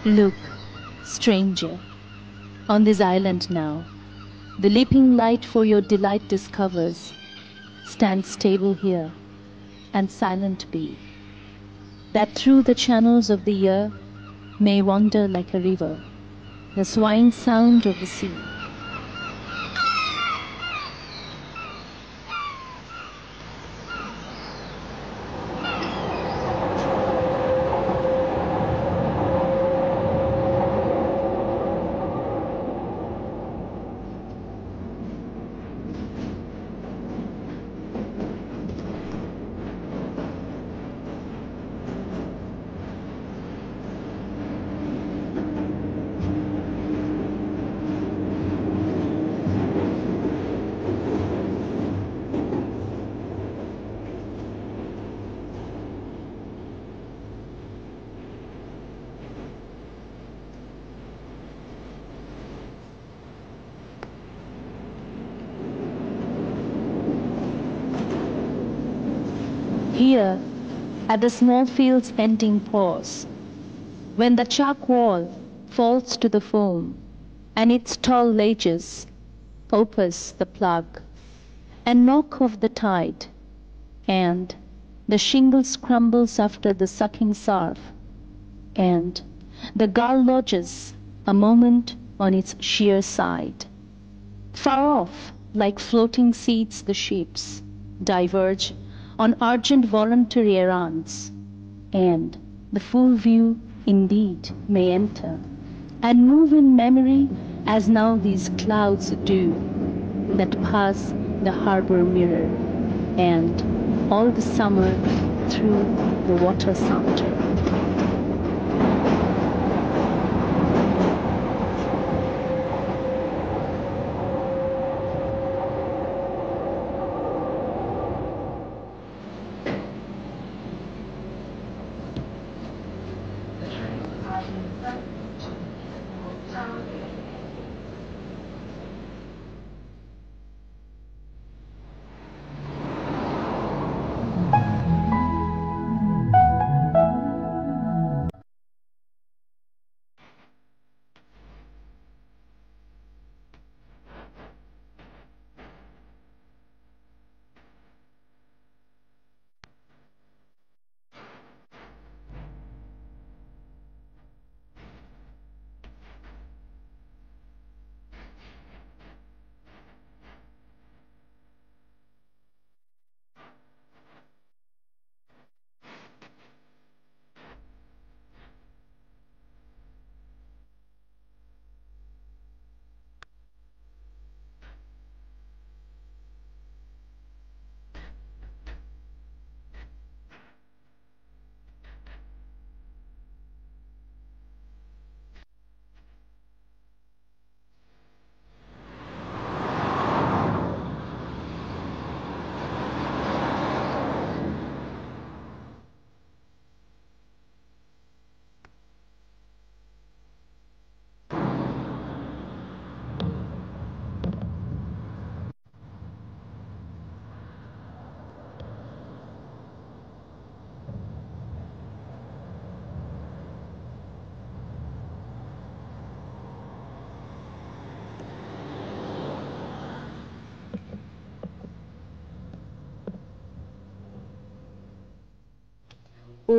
Look, stranger, on this island now, the leaping light for your delight discovers. Stand stable here, and silent be, that through the channels of the year may wander like a river the swine sound of the sea. Here, at the small field's ending pause, when the chalk wall falls to the foam, and its tall ledges opus the plug, and knock off the tide, and the shingles crumbles after the sucking surf, and the gull lodges a moment on its sheer side. Far off, like floating seeds, the ships diverge on urgent voluntary errands, and the full view indeed may enter, and move in memory as now these clouds do, that pass the harbour mirror, and all the summer through the water saunter.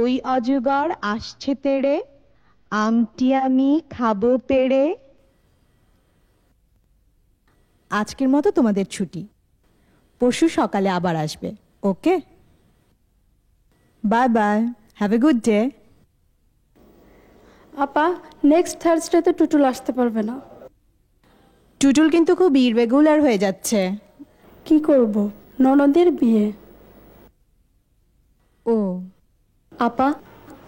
ওই অজগর আসছে তেড়ে, আমটি আমি খাবো পেড়ে। আজকের মতো তোমাদের ছুটি, পরশু সকালে আবার আসবে। Okay, bye bye, have a good day. আপা, নেক্সট থার্সডে তো টুটুল আসতে পারবে না। টুটুল কিন্তু খুব ইররেগুলার হয়ে যাচ্ছে। কি করব, ননদের বিয়ে। ও আপা,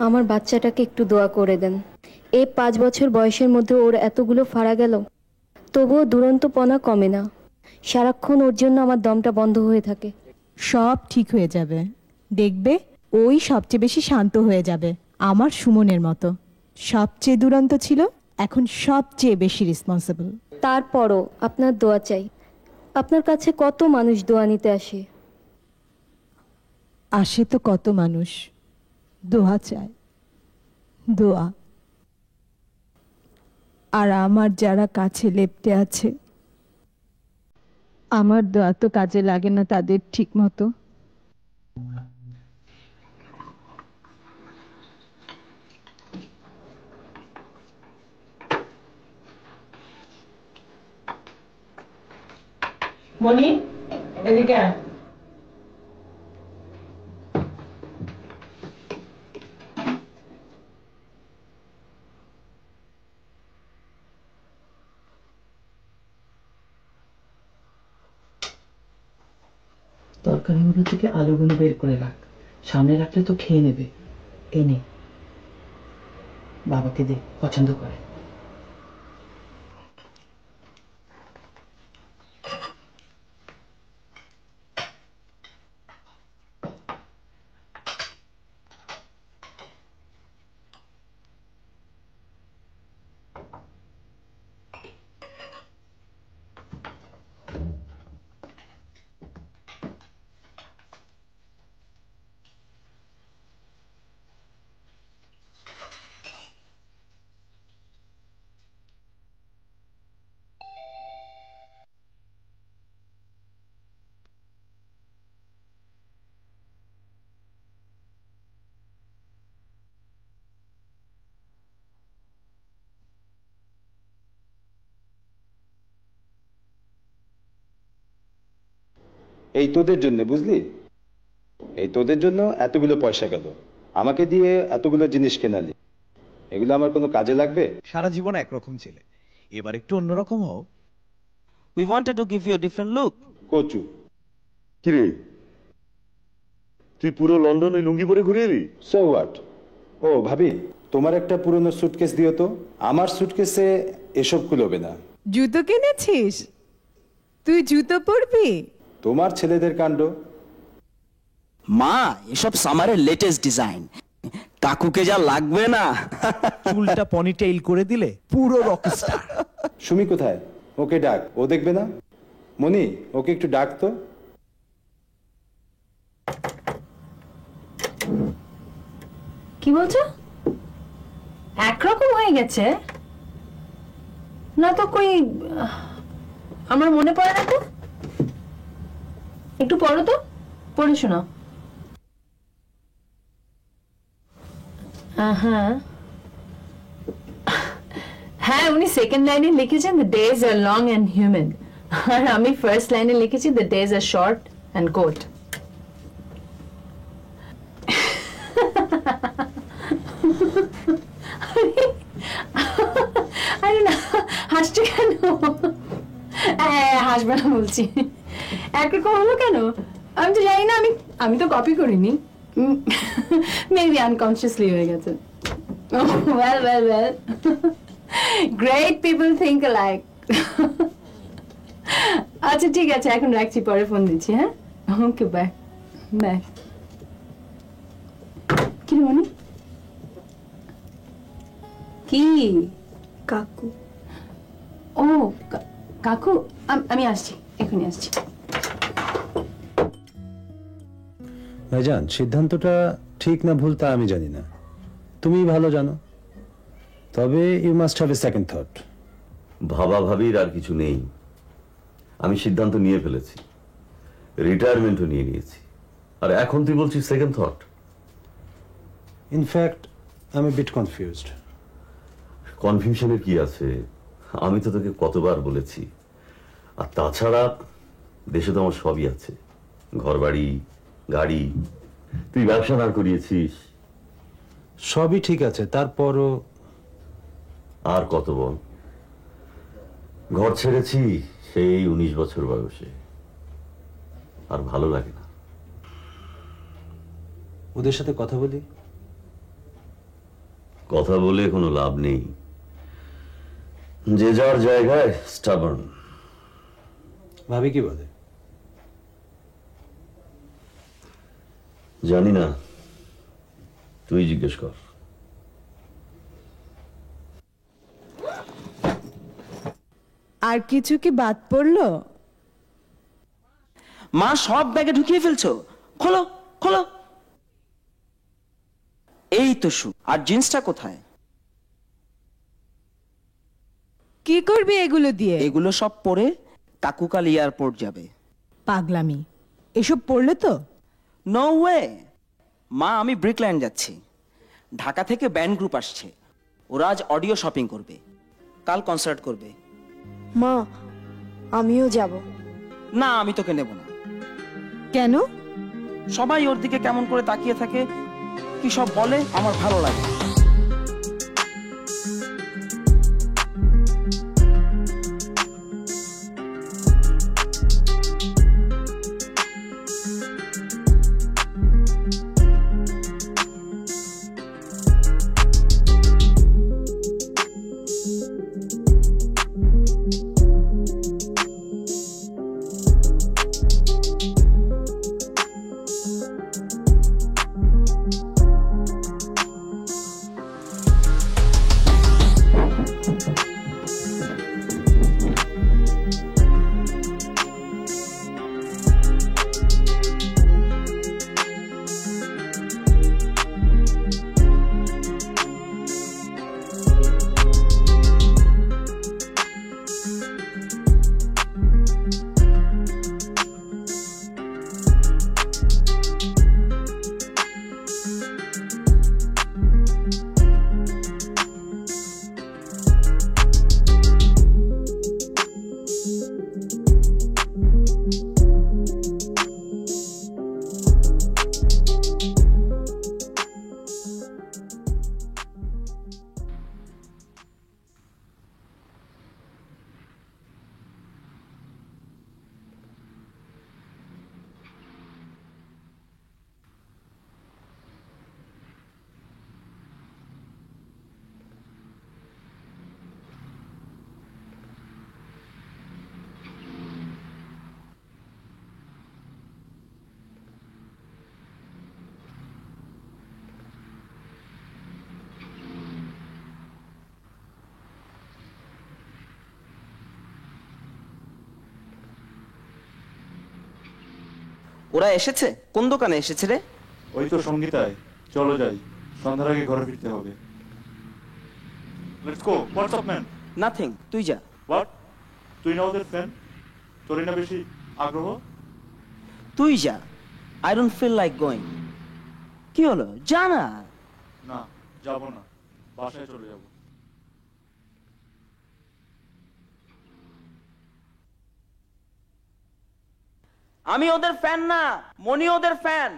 আমার বাচ্চাটাকে একটু দোয়া করে দেন। এই 5 বছর বয়সের মধ্যে ওর এতগুলো ফাড়া গেল, তবুও দুরন্তপনা কমে না। সারাক্ষণ ওর জন্য আমার দমটা বন্ধ হয়ে থাকে। সব ঠিক হয়ে যাবে, দেখবে ওই সবচেয়ে বেশি শান্ত হয়ে যাবে, আমার সুমনের মতো। সবচেয়ে দুরন্ত ছিল, এখন সবচেয়ে বেশি রেসপন্সিবল। তারপরও আপনার দোয়া চাই। আপনার কাছে কত মানুষ দোয়া নিতে আসে। আসে তো কত মানুষ, দোয়া চায়, দোয়া। আর আমার যারা কাছে লেপ্টে আছে, আমার দোয়া তো কাজে লাগে না তাদের ঠিক মতো। মনি, এদিকে আয়। তরকারিগুলো থেকে আলুগুলো বের করে রাখ, সামনে রাখলে তো খেয়ে নেবে। এই নে, বাবাকে দে, পছন্দ করে। এই তোদের জন্য, বুঝলি? এই তোদের জন্য এতগুলো পয়সা গেল, আমাকে দিয়ে এতগুলো জিনিস কেনালি, এগুলো আমার কোনো কাজে লাগবে? সারা জীবন একরকম ছিলে, এবার একটু অন্যরকম হও। We wanted to give you a different look. কচু। কিরে, তুই পুরো লন্ডন ওই লুঙ্গি পরে ঘুরে এলি? So what? ও ভাবি, তোমার একটা পুরনো সুটকেস দিও তো, আমার সুটকেসে এসব কুলোবে না। জুতো কিনেছিস? তুই জুতো পরবি? তোমার ছেলেদের কাণ্ড। মা, এসব সামারের লেটেস্ট ডিজাইন, কাকুকে যা লাগবে না। চুলটা পনিটেইল করে দিলে পুরো রকস্টার। সুমি কোথায়? ওকে ডাক, ও দেখবে না। মনি, ওকে একটু ডাক তো। কি বলছো? একরকম হয়ে গেছে না তো? কই আমার মনে পড়ে না তো। একটু পড়ো তো, পড়ে শোনাও। হ্যাঁ হ্যাঁ, উনি সেকেন্ড লাইনে লিখেছেন the days are long and human, আর আমি ফার্স্ট লাইনে লিখেছি the days are short and coat. আরে না, হাসছো কেন? হাসবে না বলছি। একরকম হলো কেন? আমি তো জানি না, আমি তো কপি করিনি, মেবি আনকনসিয়াসলি হয়ে গেছে। Well well well, great people think alike. আচ্ছা ঠিক আছে, এখন রাখছি, পরে ফোন দিচ্ছি। হ্যাঁ, ওকে, বাই বাই। কি রে মনি? কি? কাকু। ও কাকু, আমি আসছি, এখনই আসছি। ভাইজান, সিদ্ধান্তটা ঠিক না ভুল তা আমি জানি না, তুমি ভালো জানো। তবে you must have a second thought. ভাবা ভাবির আর কিছু নেই, আমি সিদ্ধান্ত নিয়ে ফেলেছি, রিটায়ারমেন্টও নিয়ে নিয়েছি, আর এখন তুই বলছিস second thought? In fact I am a bit confused. কনফিউশনের কি আছে? আমি তো তোকে কতবার বলেছি। আর তাছাড়া দেশে তো আমার সবই আছে, ঘর বাড়ি, গাড়ি। তুই ব্যবসা দাঁড় করিয়েছিস। সবই ঠিক আছে, তারপরও আর কত বল, ঘর ছেড়েছি সেই 19 বছর বয়সে, আর ভালো লাগে না। ওদের সাথে কথা বলি? কথা বলে কোনো লাভ নেই, যে যার জায়গায় স্টাবার্ন। ভাবি কি বলে? জানি না, তুই জিজ্ঞেস কর। আর কিছু কি বাদ পড়লো? মা, সব ব্যাগে ঢুকিয়ে ফেলছো, খোলো খোলো। এই তো শু, আর জিন্সটা কোথায়? কি করবি এগুলো দিয়ে? এগুলো সব পরে কাকু কাল এয়ারপোর্ট যাবে। পাগলামি, এসব পড়লে তো? নো ওয়ে মা, আমি ব্রিকল্যান্ড যাচ্ছি। ঢাকা থেকে ব্যান্ড গ্রুপ আসছে, ওরা আজ অডিও শপিং করবে, কাল কনসার্ট করবে। মা আমিও যাব। না, আমি তোকে নেব না। কেন? সবাই ওর দিকে কেমন করে তাকিয়ে থাকে, কি সব বলে, আমার ভালো লাগে। ওরা এসেছে? কোন দোকানে এসেছে রে? ওই তো সঙ্গীতায়। চলো যাই, সন্ধ্যার আগে ঘরে ফিরতে হবে। Let's go. What's up man? Nothing, তুই যা। হোয়াট? তুই না ওদের ফ্যান? তোরই না বেশি আগ্রহ? তুই যা। I don't feel like going. কি হলো, যা না। না, যাবো না, বাসায় চলে যাবো। আমি ওদের ফ্যান না, মনি ওদের ফ্যান।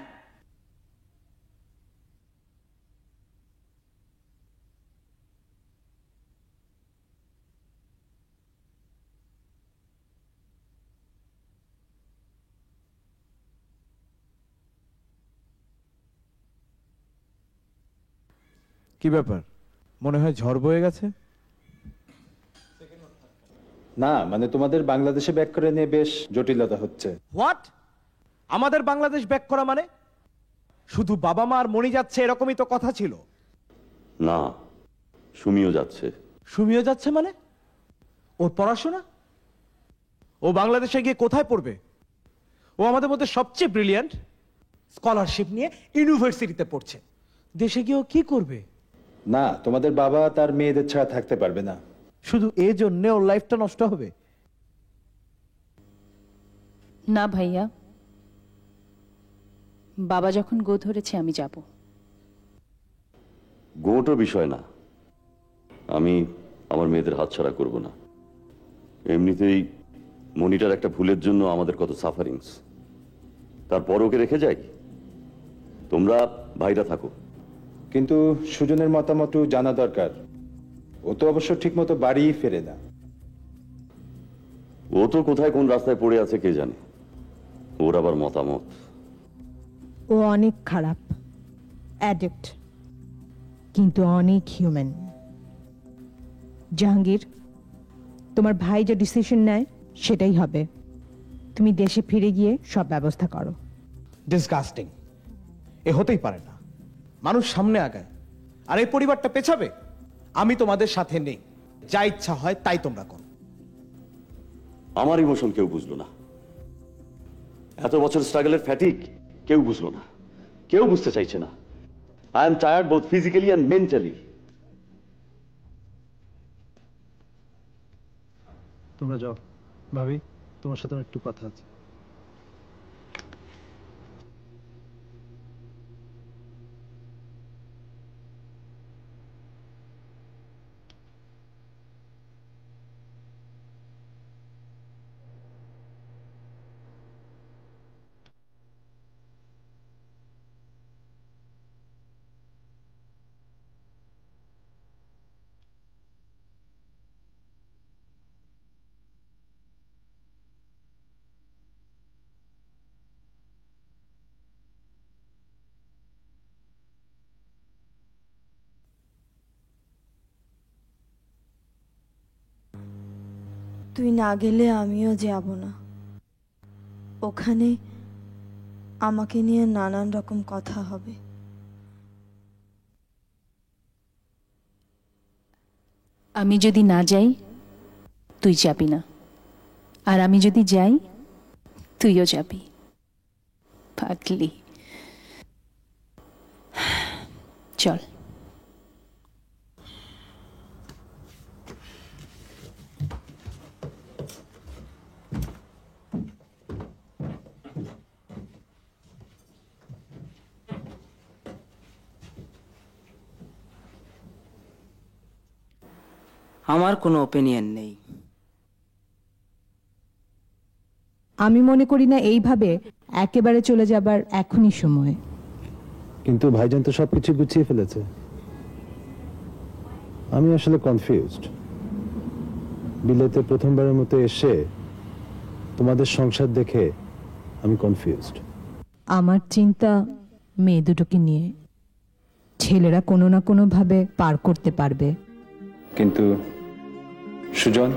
কি ব্যাপার, মনে হয় ঝড় বয়ে গেছে? না, মানে তোমাদের বাংলাদেশে ব্যাক করে নিয়ে বেশ জটিলতা হচ্ছে। হোয়াট? আমাদের বাংলাদেশ ব্যাক করা মানে? শুধু বাবা মা আর মনি যাচ্ছে এরকমই তো কথা ছিল। না, সুমিও যাচ্ছে। সুমিও যাচ্ছে মানে? ওর পড়াশোনা? ও বাংলাদেশে গিয়ে কোথায় পড়বে? ও আমাদের মধ্যে সবচেয়ে ব্রিলিয়ান্ট, স্কলারশিপ নিয়ে ইউনিভার্সিটিতে পড়ছে। দেশে গিয়ে ও কি করবে? না, তোমাদের বাবা তার মেয়েদের ছাড়া থাকতে পারবে না। শুধু এই জন্যে ওর লাইফটা নষ্ট হবে? না ভাইয়া, বাবা যখন গো ধরেছে আমি যাব। গোটো বিষয় না, আমি আমার মেয়েদের হাতছাড়া করব না। এমনিতেই মনিটার একটা ভুলের জন্য আমাদের কত সাফারিংস, তারপর ওকে রেখে যাই? তোমরা ভাইরা থাকো। কিন্তু সুজনের মতামতও জানা দরকার। ও তো অবশ্য ঠিক মতো বাড়িই ফেরে না। ও তো কোথায় কোন রাস্তায় পড়ে আছে কে জানে। ওর আবার মতামত। ও অনেক খারাপ, অ্যাডিক্ট, কিন্তু অনেক হিউম্যান। জাহাঙ্গীর, তোমার ভাই যে ডিসিশন নেয় সেটাই হবে। তুমি দেশে ফিরে গিয়ে সব ব্যবস্থা করো। ডিসগাস্টিং। এ হতেই পারে না। মানুষ সামনে আগায় আর এই পরিবারটা পেছাবে। আমি তোমাদের সাথে নেই, যা ইচ্ছা হয় তাই তোমরা করো। আমার ইমোশন কেউ বুঝলো না। এত বছর স্ট্রাগলের ফ্যাটিক কেউ বুঝলো না, কেউ বুঝতে চাইছে না। I am tired both physically and mentally. তোমরা যাও। ভাবি, তোমার সাথে আমার একটু কথা আছে। তুই না গেলে আমিও যাব না। ওখানে আমাকে নিয়ে নানান রকম কথা হবে। আমি যদি না যাই তুই যাবি না, আর আমি যদি যাই তুইও যাবি। পাগলি, চল। আমার কোনো ওপিনিয়ন নেই। আমি মনে করি না এইভাবে একেবারে চলে যাবার এখনই সময়। কিন্তু ভাইজান তো সবকিছু গুছিয়ে ফেলেছে। আমি আসলে কনফিউজড। বিলেতে প্রথমবারের মতো এসে তোমাদের সংসার দেখে আমি কনফিউজড। আমার চিন্তা মেয়ে দুটোকে নিয়ে। ছেলেরা কোনো না কোনো ভাবে পার করতে পারবে, কিন্তু Sujan,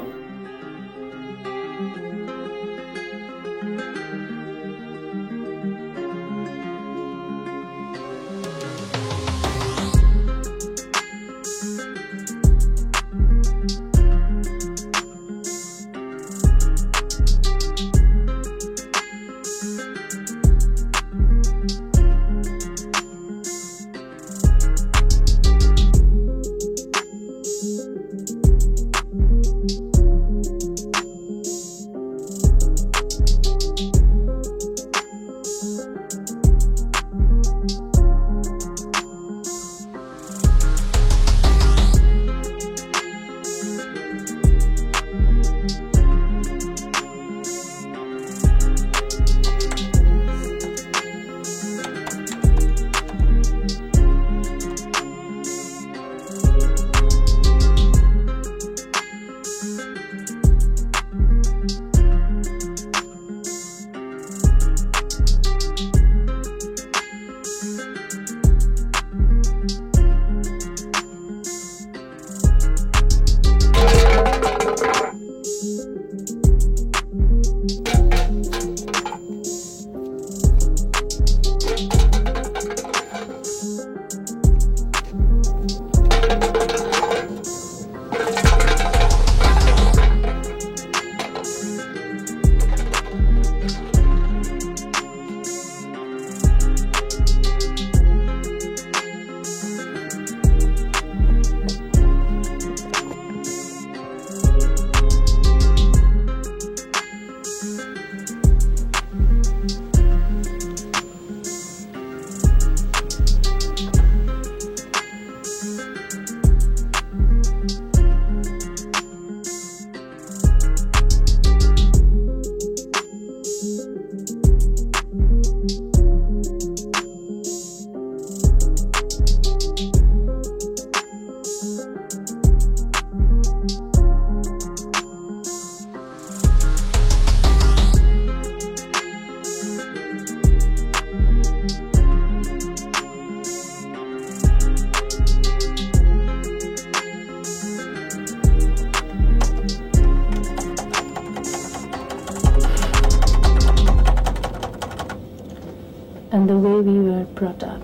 And the way we were brought up,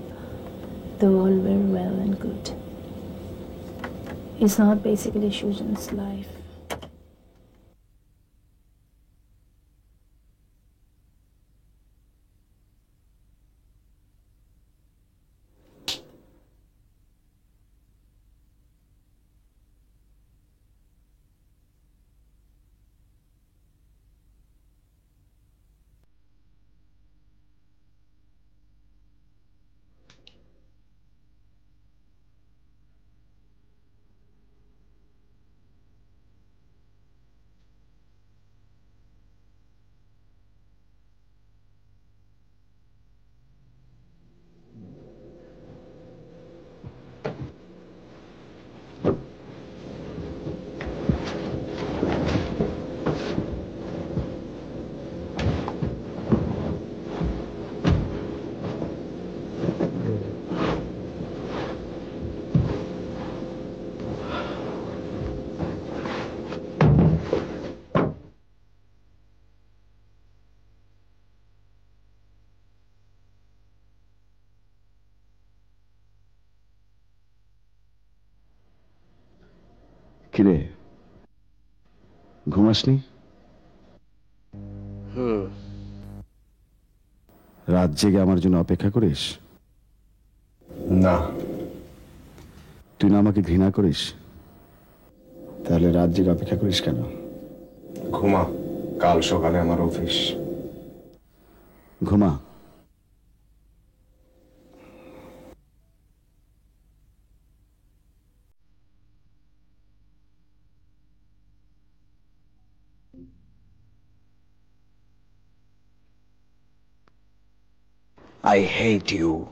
though all were well and good, is not basically Sujan's life. কিরে ঘুমাসনি? রাত জেগে আমার জন্য অপেক্ষা করিস? না। তুই না আমাকে ঘৃণা করিস? তাহলে রাত জেগে অপেক্ষা করিস কেন? ঘুমা, কাল সকালে আমার অফিস। ঘুমা। I hate you.